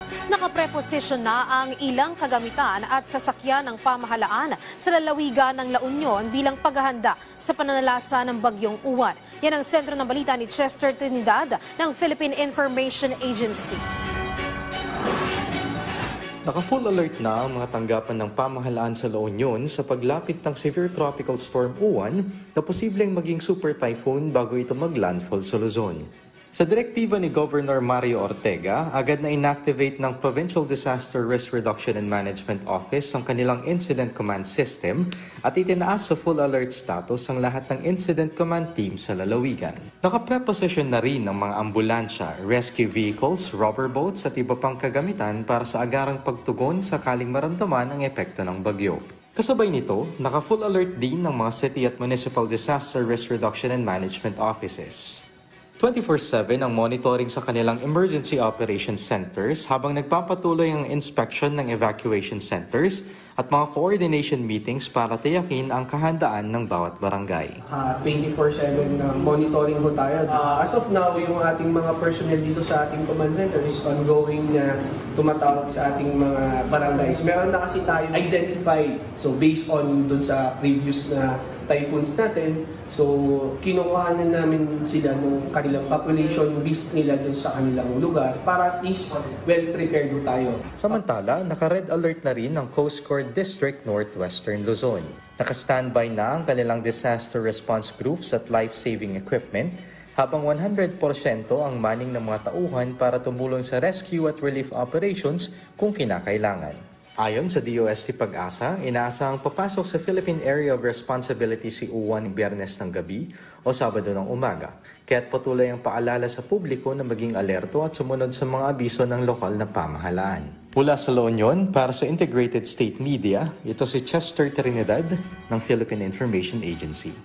Nakapreposisyon na ang ilang kagamitan at sasakyan ng pamahalaan sa lalawigan ng La Union bilang paghahanda sa pananalasa ng bagyong Uwan. Yan ang sentro ng balita ni Chester Trinidad ng Philippine Information Agency. Naka-full alert na ang mga tanggapan ng pamahalaan sa La Union sa paglapit ng severe tropical storm Uwan na posibleng maging super typhoon bago ito mag-landfall sa Luzon. Sa direktiba ni Governor Mario Ortega, agad na inactivate ng Provincial Disaster Risk Reduction and Management Office ang kanilang Incident Command System at itinaas sa full alert status ang lahat ng Incident Command team sa lalawigan. Nakapreposisyon na rin ang mga ambulansya, rescue vehicles, rubber boats at iba pang kagamitan para sa agarang pagtugon sakaling maramdaman ang epekto ng bagyo. Kasabay nito, naka-full alert din ng mga city at municipal disaster risk reduction and management offices. 24/7 ang monitoring sa kanilang emergency operations centers habang nagpapatuloy ang inspection ng evacuation centers at mga coordination meetings para tiyakin ang kahandaan ng bawat barangay. 24/7 na monitoring ho tayo. As of now, yung ating mga personnel dito sa ating command center is ongoing na tumatawag sa ating mga barangays. Meron na kasi tayo identified, so based on dun sa previous na typhoons natin, so kinukuhanan namin sila ng kanilang population list nila dun sa kanilang lugar para at least well prepared tayo. Samantala, naka-red alert na rin ang Coast Guard District Northwestern Luzon. Naka-standby na ang kanilang disaster response groups at life-saving equipment habang 100% ang manning ng mga tauhan para tumulong sa rescue at relief operations kung kinakailangan. Ayon sa DOST Pag-asa, inaasahang papasok sa Philippine Area of Responsibility si Uwan Biyernes ng gabi o Sabado ng umaga, kaya't patuloy ang paalala sa publiko na maging alerto at sumunod sa mga abiso ng lokal na pamahalaan. Mula sa La Union, para sa Integrated State Media, ito si Chester Trinidad ng Philippine Information Agency.